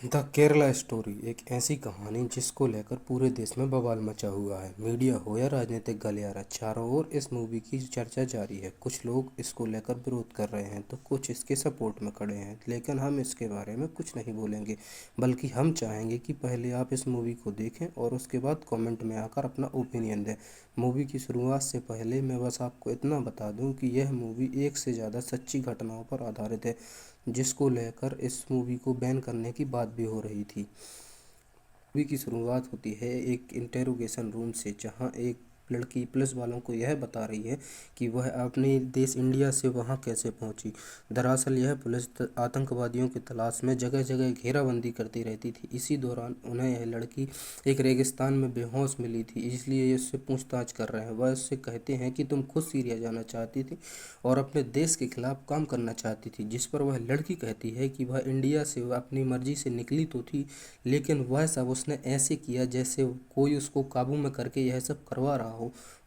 The Kerala story एक ऐसी कहानी जिसको लेकर पूरे देश में बवाल मचा हुआ है। मीडिया हो या राजनीतिक गलियारा, चारों ओर इस मूवी की चर्चा जारी है। कुछ लोग इसको लेकर विरोध कर रहे हैं तो कुछ इसके सपोर्ट में खड़े हैं, लेकिन हम इसके बारे में कुछ नहीं बोलेंगे, बल्कि हम चाहेंगे कि पहले आप इस मूवी को देखें और उसके बाद कमेंट में आकर अपना ओपिनियन दें। मूवी की शुरुआत से पहले मैं बस आपको इतना बता दूं कि यह मूवी एक से ज़्यादा सच्ची घटनाओं पर आधारित है, जिसको लेकर इस मूवी को बैन करने की बात भी हो रही थी। मूवी की शुरुआत होती है एक इंटेरोगेशन रूम से, जहां एक लड़की पुलिस वालों को यह बता रही है कि वह अपने देश इंडिया से वहां कैसे पहुंची। दरअसल यह पुलिस आतंकवादियों की तलाश में जगह जगह घेराबंदी करती रहती थी। इसी दौरान उन्हें यह लड़की एक रेगिस्तान में बेहोश मिली थी, इसलिए ये उससे पूछताछ कर रहे हैं। वह उससे कहते हैं कि तुम खुद सीरिया जाना चाहती थी और अपने देश के खिलाफ काम करना चाहती थी, जिस पर वह लड़की कहती है कि वह इंडिया से वह अपनी मर्जी से निकली तो थी, लेकिन वह सब उसने ऐसे किया जैसे कोई उसको काबू में करके यह सब करवा रहा हो।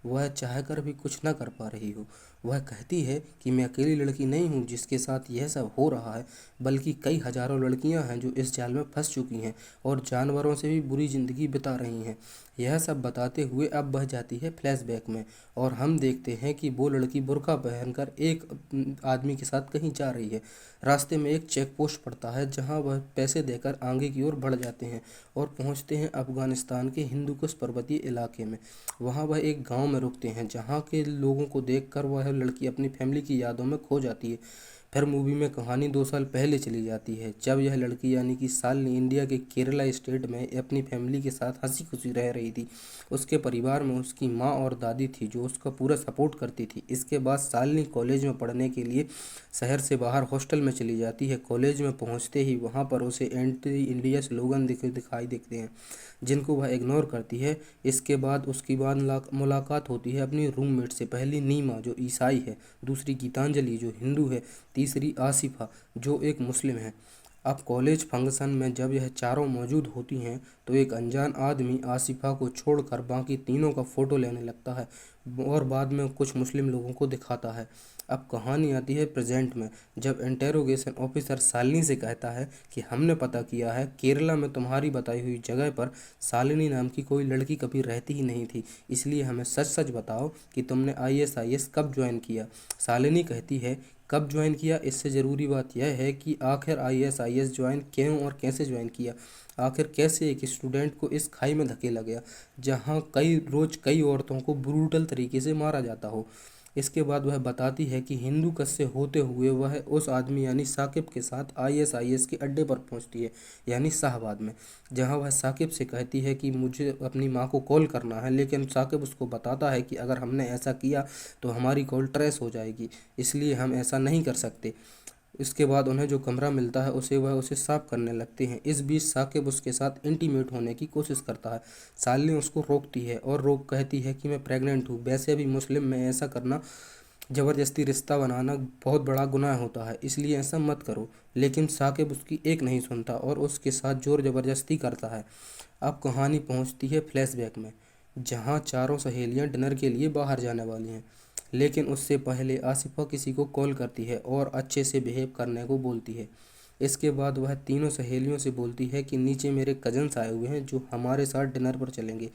वह चाहकर भी कुछ ना कर पा रही हो। वह कहती है कि मैं अकेली लड़की नहीं हूँ जिसके साथ यह सब हो रहा है, बल्कि कई हजारों लड़कियां हैं जो इस जाल में फंस चुकी हैं और जानवरों से भी बुरी जिंदगी बिता रही हैं। यह सब बताते हुए अब बह जाती है फ्लैशबैक में, और हम देखते हैं कि वो लड़की बुर्का पहनकर एक आदमी के साथ कहीं जा रही है। रास्ते में एक चेक पोस्ट पड़ता है जहां वह पैसे देकर आगे की ओर बढ़ जाते हैं और पहुंचते हैं अफगानिस्तान के हिंदुकुश पर्वतीय इलाके में। वहां वह एक गांव में रुकते हैं जहां के लोगों को देखकर वह लड़की अपनी फैमिली की यादों में खो जाती है। फिर मूवी में कहानी 2 साल पहले चली जाती है, जब यह लड़की यानी कि शालिनी इंडिया के केरला स्टेट में अपनी फैमिली के साथ हंसी खुशी रह रही थी। उसके परिवार में उसकी माँ और दादी थी जो उसका पूरा सपोर्ट करती थी। इसके बाद शालिनी कॉलेज में पढ़ने के लिए शहर से बाहर हॉस्टल में चली जाती है। कॉलेज में पहुंचते ही वहां पर उसे एंटी इंडिया स्लोगन दिखाई देते हैं, जिनको वह इग्नोर करती है। इसके बाद उसकी मुलाकात होती है अपनी रूममेट से। पहली नीमा जो ईसाई है, दूसरी गीतांजलि जो हिंदू है, तीसरी आसिफा जो एक मुस्लिम है। अब कॉलेज फंक्शन में जब यह चारों मौजूद होती हैं तो एक अनजान आदमी आसिफा को छोड़कर बाकी तीनों का फोटो लेने लगता है और बाद में कुछ मुस्लिम लोगों को दिखाता है। अब कहानी आती है प्रेजेंट में, जब इंटेरोगेशन ऑफिसर शालिनी से कहता है कि हमने पता किया है केरला में तुम्हारी बताई हुई जगह पर शालिनी नाम की कोई लड़की कभी रहती ही नहीं थी, इसलिए हमें सच सच बताओ कि तुमने आईएसआईएस कब ज्वाइन किया। शालिनी कहती है कब ज्वाइन किया, इससे ज़रूरी बात यह है कि आखिर आईएसआईएस ज्वाइन क्यों और कैसे ज्वाइन किया। आखिर कैसे एक स्टूडेंट को इस खाई में धकेला गया जहां कई रोज कई औरतों को ब्रूटल तरीके से मारा जाता हो। इसके बाद वह बताती है कि हिंदू कस से होते हुए वह उस आदमी यानी साकिब के साथ आईएसआईएस के अड्डे पर पहुंचती है, यानी शाहबाद में, जहां वह साकिब से कहती है कि मुझे अपनी माँ को कॉल करना है, लेकिन साकिब उसको बताता है कि अगर हमने ऐसा किया तो हमारी कॉल ट्रेस हो जाएगी, इसलिए हम ऐसा नहीं कर सकते। इसके बाद उन्हें जो कमरा मिलता है वह उसे साफ करने लगते हैं। इस बीच साकिब उसके साथ इंटीमेट होने की कोशिश करता है। शालिनी उसको रोकती है और रोक कहती है कि मैं प्रेग्नेंट हूँ। वैसे भी मुस्लिम में ऐसा करना, ज़बरदस्ती रिश्ता बनाना बहुत बड़ा गुनाह होता है, इसलिए ऐसा मत करो। लेकिन साकिब उसकी एक नहीं सुनता और उसके साथ जोर ज़बरदस्ती करता है। अब कहानी पहुंचती है फ्लैशबैक में, जहां चारों सहेलियां डिनर के लिए बाहर जाने वाली हैं, लेकिन उससे पहले आसिफा किसी को कॉल करती है और अच्छे से बिहेव करने को बोलती है। इसके बाद वह तीनों सहेलियों से बोलती है कि नीचे मेरे कजन्स आए हुए हैं जो हमारे साथ डिनर पर चलेंगे,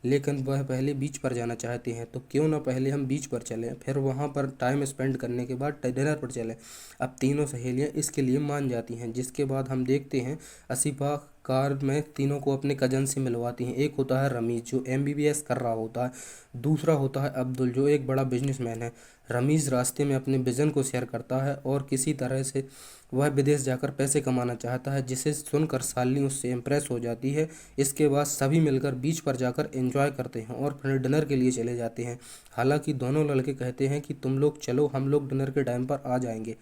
लेकिन वह पहले बीच पर जाना चाहते हैं, तो क्यों ना पहले हम बीच पर चलें, फिर वहां पर टाइम स्पेंड करने के बाद डिनर पर चलें। अब तीनों सहेलियां इसके लिए मान जाती हैं, जिसके बाद हम देखते हैं आसिफा कार में तीनों को अपने कजन से मिलवाती हैं। एक होता है रमीज जो एमबीबीएस कर रहा होता है, दूसरा होता है अब्दुल जो एक बड़ा बिजनेसमैन है। रमीज रास्ते में अपने विजन को शेयर करता है और किसी तरह से वह विदेश जाकर पैसे कमाना चाहता है, जिसे सुनकर शालिनी उससे इम्प्रेस हो जाती है। इसके बाद सभी मिलकर बीच पर जाकर एंजॉय करते हैं और फिर डिनर के लिए चले जाते हैं। हालांकि दोनों लड़के कहते हैं कि तुम लोग चलो, हम लोग डिनर के टाइम पर आ जाएंगे।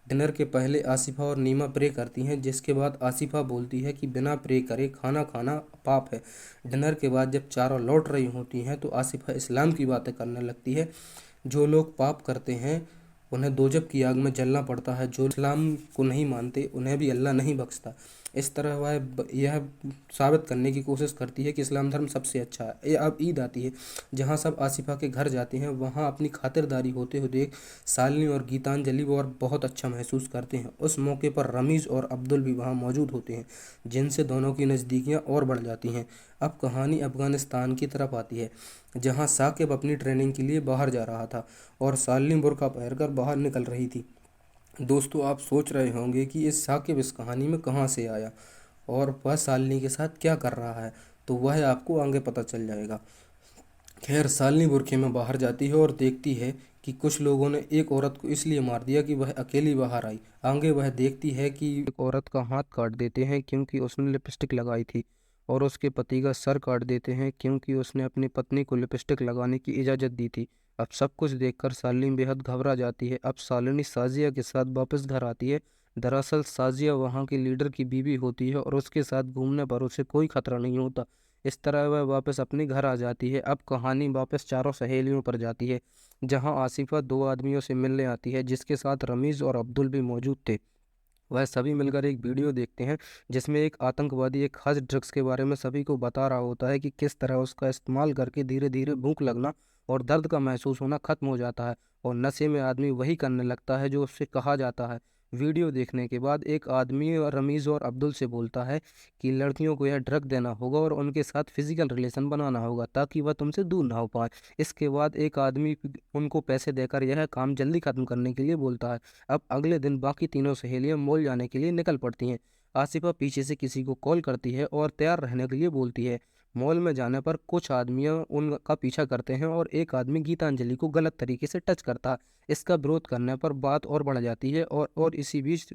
डिनर के पहले आसिफा और नीमा प्रे करती हैं, जिसके बाद आसिफा बोलती है कि बिना प्रे करे खाना खाना पाप है। डिनर के बाद जब चारों लौट रही होती हैं तो आसिफा इस्लाम की बातें करने लगती है। जो लोग पाप करते हैं उन्हें दोजक की आग में जलना पड़ता है, जो इस्लाम को नहीं मानते उन्हें भी अल्लाह नहीं बख्शता। इस तरह वह यह साबित करने की कोशिश करती है कि इस्लाम धर्म सबसे अच्छा है। अब ईद आती है, जहाँ सब आसिफा के घर जाते हैं। वहाँ अपनी खातिरदारी होते हुए देख शालिनी और गीतांजलि और बहुत अच्छा महसूस करते हैं। उस मौके पर रमीज़ और अब्दुल भी वहाँ मौजूद होते हैं, जिनसे दोनों की नज़दीकियाँ और बढ़ जाती हैं। अब कहानी अफगानिस्तान की तरफ आती है, जहाँ साकिब अपनी ट्रेनिंग के लिए बाहर जा रहा था और शालिनी बुर्का पहनकर बाहर निकल रही थी। दोस्तों, आप सोच रहे होंगे कि इस साकिब इस कहानी में कहाँ से आया और वह शालिनी के साथ क्या कर रहा है, तो वह आपको आगे पता चल जाएगा। खैर, शालिनी बुरखे में बाहर जाती है और देखती है कि कुछ लोगों ने एक औरत को इसलिए मार दिया कि वह अकेली बाहर आई। आगे वह देखती है कि एक औरत का हाथ काट देते हैं क्योंकि उसने लिपस्टिक लगाई थी, और उसके पति का सर काट देते हैं क्योंकि उसने अपनी पत्नी को लिपस्टिक लगाने की इजाज़त दी थी। अब सब कुछ देखकर शालिनी बेहद घबरा जाती है। अब शालिनी साजिया के साथ वापस घर आती है। दरअसल साजिया वहाँ के लीडर की बीवी होती है और उसके साथ घूमने पर उसे कोई खतरा नहीं होता। इस तरह वह वापस अपने घर आ जाती है। अब कहानी वापस चारों सहेलियों पर जाती है, जहां आसिफा दो आदमियों से मिलने आती है, जिसके साथ रमीज़ और अब्दुल भी मौजूद थे। वह सभी मिलकर एक वीडियो देखते हैं, जिसमें एक आतंकवादी एक खास ड्रग्स के बारे में सभी को बता रहा होता है कि किस तरह उसका इस्तेमाल करके धीरे धीरे भूख लगना और दर्द का महसूस होना खत्म हो जाता है, और नशे में आदमी वही करने लगता है जो उससे कहा जाता है। वीडियो देखने के बाद एक आदमी और रमीज़ और अब्दुल से बोलता है कि लड़कियों को यह ड्रग देना होगा और उनके साथ फिजिकल रिलेशन बनाना होगा ताकि वह तुमसे दूर ना हो पाए। इसके बाद एक आदमी उनको पैसे देकर यह काम जल्दी खत्म करने के लिए बोलता है। अब अगले दिन बाकी तीनों सहेलियां मॉल जाने के लिए निकल पड़ती हैं। आसिफा पीछे से किसी को कॉल करती है और तैयार रहने के लिए बोलती है। मॉल में जाने पर कुछ आदमियां उनका पीछा करते हैं और एक आदमी गीतांजलि को गलत तरीके से टच करता है। इसका विरोध करने पर बात और बढ़ जाती है, और इसी बीच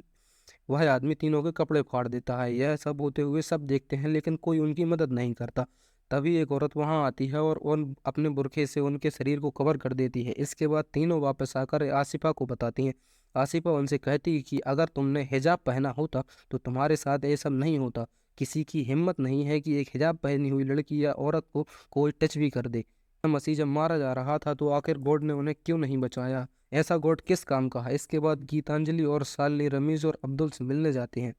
वह आदमी तीनों के कपड़े फाड़ देता है। यह सब होते हुए सब देखते हैं, लेकिन कोई उनकी मदद नहीं करता। तभी एक औरत वहां आती है और उन अपने बुरखे से उनके शरीर को कवर कर देती है। इसके बाद तीनों वापस आकर आसिफा को बताती हैं। आसिफा उनसे कहती है कि अगर तुमने हिजाब पहना होता तो तुम्हारे साथ ये सब नहीं होता। किसी की हिम्मत नहीं है कि एक हिजाब पहनी हुई लड़की या औरत को कोई टच भी कर दे। मसीह जब मारा जा रहा था तो आखिर गॉड ने उन्हें क्यों नहीं बचाया? ऐसा गॉड किस काम का है? इसके बाद गीतांजलि और साली रमीज और अब्दुल से मिलने जाते हैं,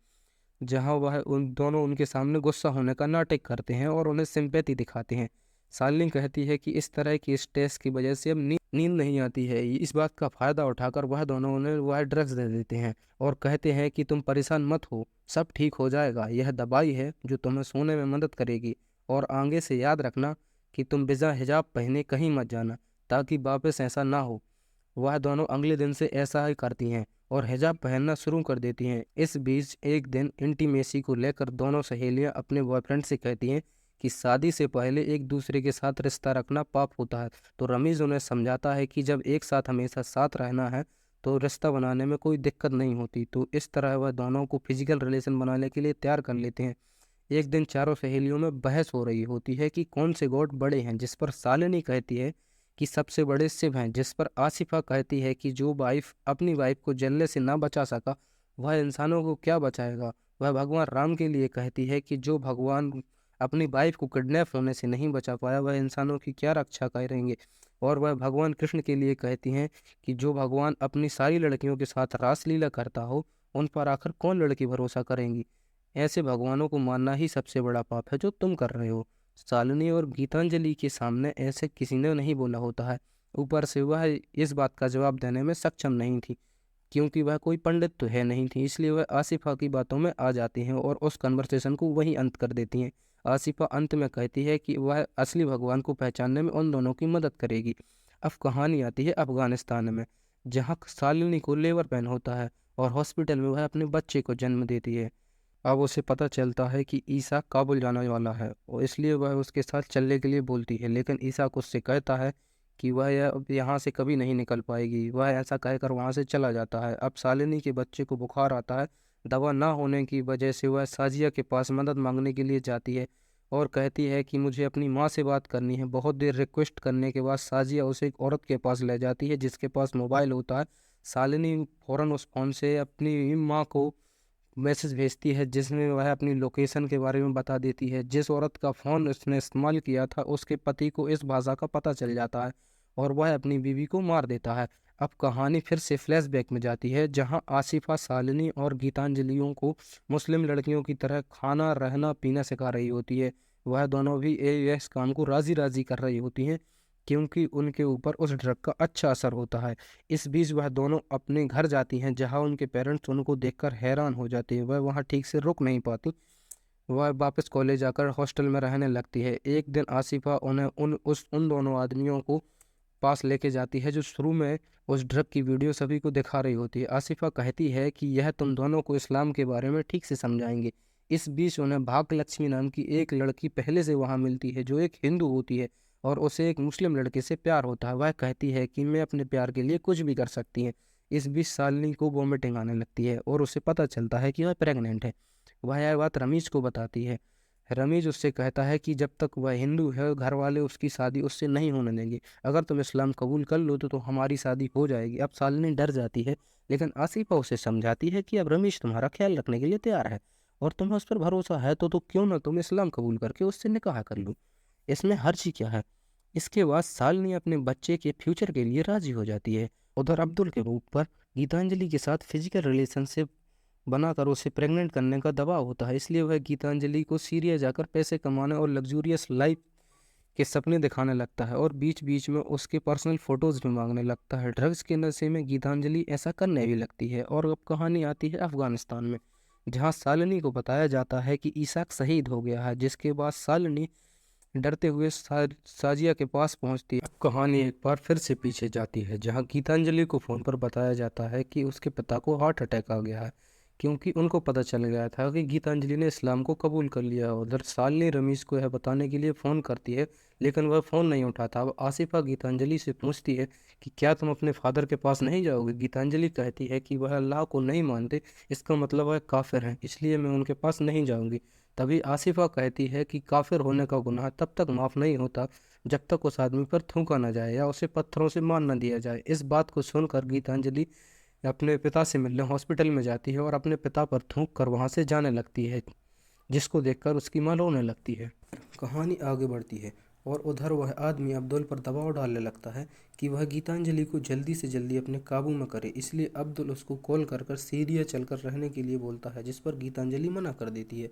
जहां वह उन दोनों उनके सामने गुस्सा होने का नाटक करते हैं और उन्हें सिंपैथी दिखाते हैं। सालिनी कहती है कि इस तरह की स्ट्रेस की वजह से अब नींद नहीं आती है। इस बात का फायदा उठाकर वह दोनों उन्हें वह ड्रग्स दे देते हैं और कहते हैं कि तुम परेशान मत हो, सब ठीक हो जाएगा। यह दवाई है जो तुम्हें सोने में मदद करेगी, और आगे से याद रखना कि तुम बिना हिजाब पहने कहीं मत जाना, ताकि वापस ऐसा ना हो। वह दोनों अगले दिन से ऐसा ही करती हैं और हिजाब पहनना शुरू कर देती हैं। इस बीच एक दिन इंटीमेसी को लेकर दोनों सहेलियां अपने बॉयफ्रेंड से कहती हैं कि शादी से पहले एक दूसरे के साथ रिश्ता रखना पाप होता है। तो रमीज उन्हें समझाता है कि जब एक साथ हमेशा साथ रहना है तो रिश्ता बनाने में कोई दिक्कत नहीं होती। तो इस तरह वह दोनों को फिजिकल रिलेशन बनाने के लिए तैयार कर लेते हैं। एक दिन चारों सहेलियों में बहस हो रही होती है कि कौन से गॉड बड़े हैं, जिस पर शालिनी कहती है कि सबसे बड़े शिव हैं, जिस पर आसिफा कहती है कि जो वाइफ अपनी वाइफ को जलने से ना बचा सका वह इंसानों को क्या बचाएगा। वह भगवान राम के लिए कहती है कि जो भगवान अपनी वाइफ को किडनैप होने से नहीं बचा पाया वह इंसानों की क्या रक्षा करेंगे। और वह भगवान कृष्ण के लिए कहती हैं कि जो भगवान अपनी सारी लड़कियों के साथ रासलीला करता हो उन पर आखिर कौन लड़की भरोसा करेंगी। ऐसे भगवानों को मानना ही सबसे बड़ा पाप है जो तुम कर रहे हो। शालिनी और गीतांजलि के सामने ऐसे किसी ने नहीं बोला होता है। ऊपर से वह इस बात का जवाब देने में सक्षम नहीं थी, क्योंकि वह कोई पंडित तो है नहीं थी। इसलिए वह आसिफा की बातों में आ जाती हैं और उस कन्वर्सेशन को वहीं अंत कर देती हैं। आसिफा अंत में कहती है कि वह असली भगवान को पहचानने में उन दोनों की मदद करेगी। अब कहानी आती है अफगानिस्तान में, जहाँ शालिनी को लेबर पेन होता है और हॉस्पिटल में वह अपने बच्चे को जन्म देती है। अब उसे पता चलता है कि ईसा काबुल जाने वाला है और इसलिए वह उसके साथ चलने के लिए बोलती है, लेकिन ईसा उससे कहता है कि वह अब यहाँ से कभी नहीं निकल पाएगी। वह ऐसा कहकर वहाँ से चला जाता है। अब शालिनी के बच्चे को बुखार आता है। दवा ना होने की वजह से वह साजिया के पास मदद मांगने के लिए जाती है और कहती है कि मुझे अपनी माँ से बात करनी है। बहुत देर रिक्वेस्ट करने के बाद साजिया उसे एक औरत के पास ले जाती है जिसके पास मोबाइल होता है। शालिनी फौरन उस फोन से अपनी माँ को मैसेज भेजती है, जिसमें वह अपनी लोकेशन के बारे में बता देती है। जिस औरत का फ़ोन उसने इस्तेमाल किया था उसके पति को इस भाषा का पता चल जाता है और वह अपनी बीवी को मार देता है। अब कहानी फिर से फ्लैशबैक में जाती है, जहां आसिफा शालिनी और गीतांजलियों को मुस्लिम लड़कियों की तरह खाना रहना पीना सिखा रही होती है। वह दोनों भी इस काम को राजी राजी कर रही होती हैं, क्योंकि उनके ऊपर उस ड्रग का अच्छा असर होता है। इस बीच वह दोनों अपने घर जाती हैं, जहां उनके पेरेंट्स उनको देखकर हैरान हो जाते हैं। वह वहां ठीक से रुक नहीं पाती। वह वापस कॉलेज आकर हॉस्टल में रहने लगती है। एक दिन आसिफा उन्हें उन दोनों आदमियों को पास लेके जाती है, जो शुरू में उस ड्रग की वीडियो सभी को दिखा रही होती है। आसिफा कहती है कि यह तुम दोनों को इस्लाम के बारे में ठीक से समझाएंगे। इस बीच उन्हें भाग्य लक्ष्मी नाम की एक लड़की पहले से वहां मिलती है, जो एक हिंदू होती है, और उसे एक मुस्लिम लड़के से प्यार होता है। वह कहती है कि मैं अपने प्यार के लिए कुछ भी कर सकती है। इस बीच शालिनी को वोमिटिंग आने लगती है और उसे पता चलता है कि वह प्रेग्नेंट है। वह यह बात रमीज को बताती है। रमीज उससे कहता है कि जब तक वह हिंदू है, घर वाले उसकी शादी उससे नहीं होने देंगे। अगर तुम इस्लाम कबूल कर लो तो हमारी शादी हो जाएगी। अब शालिनी डर जाती है, लेकिन आसिफा उसे समझाती है कि अब रमीज तुम्हारा ख्याल रखने के लिए तैयार है, और तुम्हें उस पर भरोसा है तो क्यों ना तुम इस्लाम कबूल करके उससे निकाह कर लो। इसमें हर्जी क्या है। इसके बाद शालिनी अपने बच्चे के फ्यूचर के लिए राजी हो जाती है। उधर अब्दुल के रूप पर गीतांजलि के साथ फिजिकल रिलेशनशिप बनाकर उसे प्रेग्नेंट करने का दबाव होता है, इसलिए वह गीतांजलि को सीरिया जाकर पैसे कमाने और लग्जूरियस लाइफ के सपने दिखाने लगता है, और बीच बीच में उसके पर्सनल फोटोज भी मांगने लगता है। ड्रग्स के नशे में गीतांजलि ऐसा करने भी लगती है। और अब कहानी आती है अफगानिस्तान में, जहां शालिनी को बताया जाता है कि ईसाक शहीद हो गया है। जिसके बाद शालिनी डरते हुए साजिया के पास पहुंचती है। अब कहानी एक बार फिर से पीछे जाती है, जहां गीतांजलि को फोन पर बताया जाता है कि उसके पिता को हार्ट अटैक आ गया है, क्योंकि उनको पता चल गया था कि गीतांजलि ने इस्लाम को कबूल कर लिया। उधर शालिनी रमीज को यह बताने के लिए फ़ोन करती है, लेकिन वह फ़ोन नहीं उठाता। अब आसिफा गीतांजलि से पूछती है कि क्या तुम अपने फादर के पास नहीं जाओगे। गीतांजलि कहती है कि वह अल्लाह को नहीं मानते, इसका मतलब वह काफिर हैं, इसलिए मैं उनके पास नहीं जाऊंगी। तभी आसिफा कहती है कि काफिर होने का गुनाह तब तक माफ़ नहीं होता जब तक उस आदमी पर थूका न जाए या उसे पत्थरों से मार न दिया जाए। इस बात को सुनकर गीतांजलि अपने पिता से मिलने हॉस्पिटल में जाती है और अपने पिता पर थूक कर वहां से जाने लगती है, जिसको देखकर उसकी मां रोने लगती है। कहानी आगे बढ़ती है और उधर वह आदमी अब्दुल पर दबाव डालने लगता है कि वह गीतांजलि को जल्दी से जल्दी अपने काबू में करे। इसलिए अब्दुल उसको कॉल कर कर सीरिया चलकर रहने के लिए बोलता है, जिस पर गीतांजलि मना कर देती है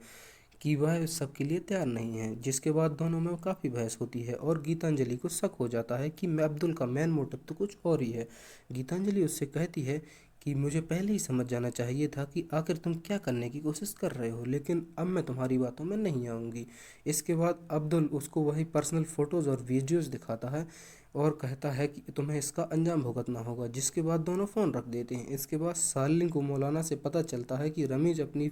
कि वह इस सब के लिए तैयार नहीं है। जिसके बाद दोनों में काफ़ी बहस होती है और गीतांजलि को शक हो जाता है कि मैं अब्दुल का मेन मोटिव तो कुछ और ही है। गीतांजलि उससे कहती है कि मुझे पहले ही समझ जाना चाहिए था कि आखिर तुम क्या करने की कोशिश कर रहे हो, लेकिन अब मैं तुम्हारी बातों में नहीं आऊँगी। इसके बाद अब्दुल उसको वही पर्सनल फ़ोटोज़ और वीडियोज़ दिखाता है और कहता है कि तुम्हें इसका अंजाम भुगतना होगा। जिसके बाद दोनों फ़ोन रख देते हैं। इसके बाद सालिन को मौलाना से पता चलता है कि रमीज अपनी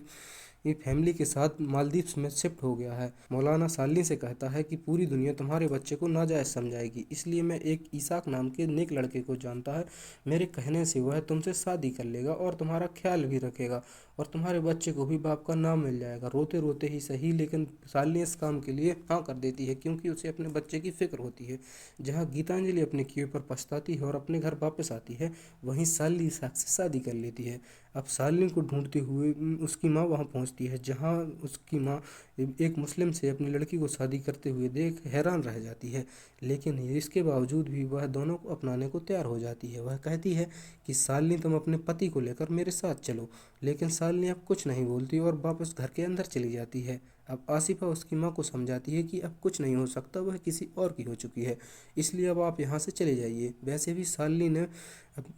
फैमिली के साथ मालदीव्स में शिफ्ट हो गया है। मौलाना सालिन से कहता है कि पूरी दुनिया तुम्हारे बच्चे को नाजायज़ समझाएगी, इसलिए मैं एक ईसाक नाम के नेक लड़के को जानता है, मेरे कहने से वह तुमसे शादी कर लेगा और तुम्हारा ख्याल भी रखेगा, और तुम्हारे बच्चे को भी बाप का नाम मिल जाएगा। रोते रोते ही सही, लेकिन शालिनी इस काम के लिए हाँ कर देती है, क्योंकि उसे अपने बच्चे की फिक्र होती है। जहाँ गीतांजलि अपने किए पर पछताती है और अपने घर वापस आती है, वहीं शालिनी ईसाक से शादी कर लेती है। अब शालिनी को ढूंढते हुए उसकी माँ वहाँ पहुँचती है, जहाँ उसकी माँ एक मुस्लिम से अपनी लड़की को शादी करते हुए देख हैरान रह जाती है। लेकिन इसके बावजूद भी वह दोनों को अपनाने को तैयार हो जाती है। वह कहती है कि शालिनी तुम अपने पति को लेकर मेरे साथ चलो, लेकिन शालिनी अब कुछ नहीं बोलती और वापस घर के अंदर चली जाती है। अब आसिफा उसकी माँ को समझाती है कि अब कुछ नहीं हो सकता, वह किसी और की हो चुकी है, इसलिए अब आप यहाँ से चले जाइए। वैसे भी शालिनी ने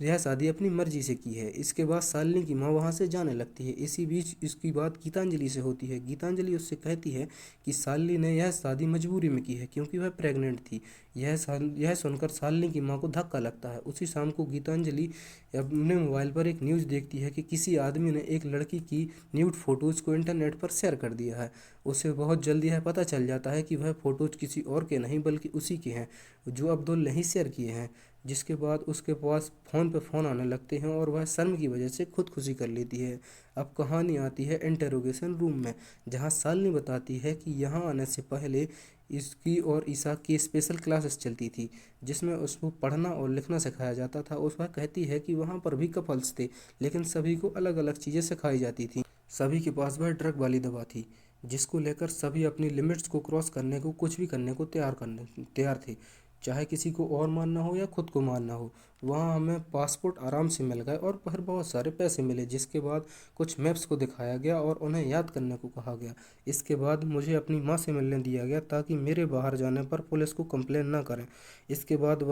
यह शादी अपनी मर्जी से की है। इसके बाद शालिनी की माँ वहाँ से जाने लगती है। इसी बीच इसकी बात गीतांजलि से होती है। गीतांजलि उससे कहती है कि शालिनी ने यह शादी मजबूरी में की है, क्योंकि वह प्रेग्नेंट थी। यह सुनकर शालिनी की माँ को धक्का लगता है। उसी शाम को गीतांजलि अपने मोबाइल पर एक न्यूज़ देखती है कि किसी आदमी ने एक लड़की की न्यूड फोटोज़ को इंटरनेट पर शेयर कर दिया है। उसे बहुत जल्दी यह पता चल जाता है कि वह फ़ोटोज़ किसी और के नहीं बल्कि उसी के हैं, जो अब्दुल ने ही शेयर किए हैं। जिसके बाद उसके पास फ़ोन पे फ़ोन आने लगते हैं और वह शर्म की वजह से खुदकुशी कर लेती है। अब कहानी आती है इंटरोगेशन रूम में, जहाँ शालिनी बताती है कि यहाँ आने से पहले इसकी और ईसा की स्पेशल क्लासेस चलती थी, जिसमें उसको पढ़ना और लिखना सिखाया जाता था। वह कहती है कि वहाँ पर भी कपल्स थे, लेकिन सभी को अलग अलग चीज़ें सिखाई जाती थी। सभी के पास वह ड्रग वाली दवा थी, जिसको लेकर सभी अपनी लिमिट्स को क्रॉस करने को, कुछ भी करने को तैयार थे, चाहे किसी को और मारना हो या खुद को मारना हो। वहाँ हमें पासपोर्ट आराम से मिल गए और फिर बहुत सारे पैसे मिले, जिसके बाद कुछ मैप्स को दिखाया गया और उन्हें याद करने को कहा गया। इसके बाद मुझे अपनी माँ से मिलने दिया गया ताकि मेरे बाहर जाने पर पुलिस को कंप्लेन ना करें। इसके बाद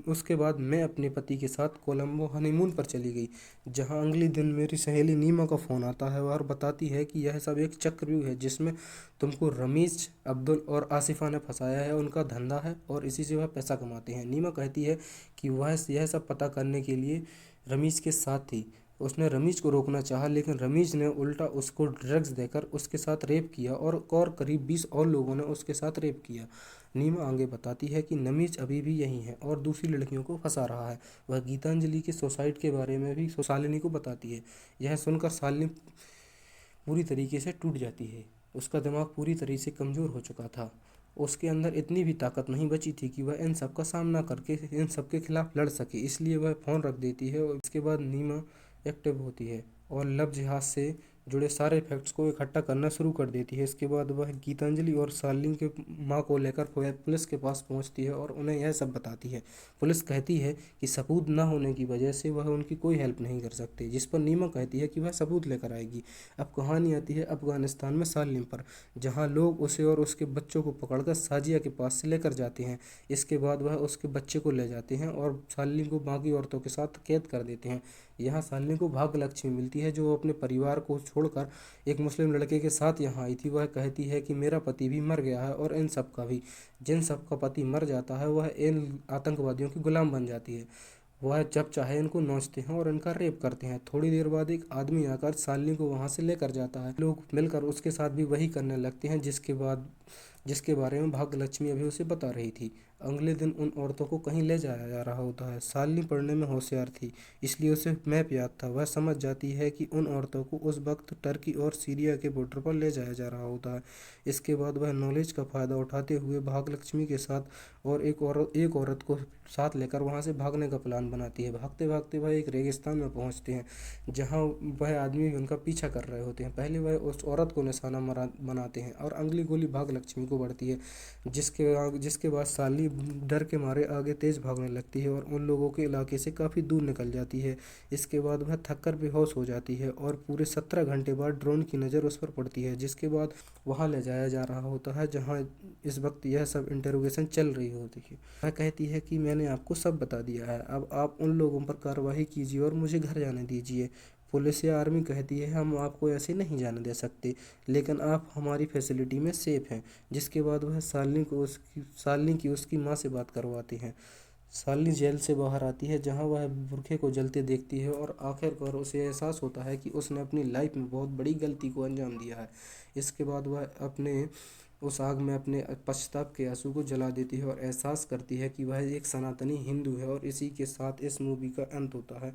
उसके बाद मैं अपने पति के साथ कोलंबो हनीमून पर चली गई, जहाँ अगले दिन मेरी सहेली नीमा का फ़ोन आता है और बताती है कि यह सब एक चक्रव्यूह है जिसमें तुमको रमीज, अब्दुल और आसिफा ने फंसाया है। उनका धंधा है और इसी से वह पैसा कमाते हैं। नीमा कहती है कि वह यह सब पता करने के लिए रमीज के साथ थी। उसने रमीज को रोकना चाहा, लेकिन रमीज ने उल्टा उसको ड्रग्स देकर उसके साथ रेप किया और करीब 20 और लोगों ने उसके साथ रेप किया। नीमा आगे बताती है कि नमीज अभी भी यहीं है और दूसरी लड़कियों को फंसा रहा है। वह गीतांजलि के सुसाइड के बारे में भी शालिनी को बताती है। यह सुनकर शालिनी पूरी तरीके से टूट जाती है। उसका दिमाग पूरी तरीके से कमज़ोर हो चुका था। उसके अंदर इतनी भी ताकत नहीं बची थी कि वह इन सब का सामना करके इन सब के खिलाफ लड़ सके, इसलिए वह फ़ोन रख देती है और इसके बाद नीमा एक्टिव होती है और लव जिहाद से जुड़े सारे फैक्ट्स को इकट्ठा करना शुरू कर देती है। इसके बाद वह गीतांजलि और शालिनी के माँ को लेकर पुलिस के पास पहुंचती है और उन्हें यह सब बताती है। पुलिस कहती है कि सबूत न होने की वजह से वह उनकी कोई हेल्प नहीं कर सकते, जिस पर नीमा कहती है कि वह सबूत लेकर आएगी। अब कहानी आती है अफगानिस्तान में शालिनी पर, जहां लोग उसे और उसके बच्चों को पकड़कर साजिया के पास से लेकर जाते हैं। इसके बाद वह उसके बच्चे को ले जाते हैं और शालिनी को बाकी औरतों के साथ कैद कर देते हैं। यहाँ शालिनी को भाग्य लक्ष्मी मिलती है, जो अपने परिवार को छोड़कर एक मुस्लिम लड़के के साथ यहाँ आई थी। वह कहती है कि मेरा पति भी मर गया है और इन सब का भी। जिन सब का पति मर जाता है वह इन आतंकवादियों की गुलाम बन जाती है। वह जब चाहे इनको नोचते हैं और इनका रेप करते हैं। थोड़ी देर बाद एक आदमी आकर शालिनी को वहां से लेकर जाता है। लोग मिलकर उसके साथ भी वही करने लगते हैं, जिसके बारे में भाग्य लक्ष्मी अभी उसे बता रही थी। अगले दिन उन औरतों को कहीं ले जाया जा रहा होता है। शालिनी पढ़ने में होशियार थी, इसलिए उसे मैप याद था। वह समझ जाती है कि उन औरतों को उस वक्त टर्की और सीरिया के बॉर्डर पर ले जाया जा रहा होता है। इसके बाद वह नॉलेज का फ़ायदा उठाते हुए भाग्यलक्ष्मी के साथ और एक औरत को साथ लेकर वहां से भागने का प्लान बनाती है। भागते भागते वह एक रेगिस्तान में पहुंचते हैं, जहां वह आदमी उनका पीछा कर रहे होते हैं। पहले वह उस औरत को निशाना बनाते हैं और अगली गोली भाग्यलक्ष्मी को बढ़ती है, जिसके बाद शालिनी डर के मारे आगे तेज भागने लगती है और उन लोगों के इलाके से काफ़ी दूर निकल जाती है। इसके बाद वह थककर बेहोश हो जाती है और पूरे 17 घंटे बाद ड्रोन की नज़र उस पर पड़ती है, जिसके बाद वहां ले जाया जा रहा होता है, जहां इस वक्त यह सब इंटरोगेशन चल रही होती है। वह कहती है कि मैंने आपको सब बता दिया है, अब आप उन लोगों पर कार्रवाई कीजिए और मुझे घर जाने दीजिए। पुलिस या आर्मी कहती है हम आपको ऐसे नहीं जाने दे सकते, लेकिन आप हमारी फैसिलिटी में सेफ हैं। जिसके बाद वह शालिनी की उसकी माँ से बात करवाते हैं। शालिनी जेल से बाहर आती है, जहां वह बुरखे को जलते देखती है और आखिरकार उसे एहसास होता है कि उसने अपनी लाइफ में बहुत बड़ी गलती को अंजाम दिया है। इसके बाद वह अपने उस आग में अपने पश्चाताप के आंसू को जला देती है और एहसास करती है कि वह एक सनातनी हिंदू है। और इसी के साथ इस मूवी का अंत होता है।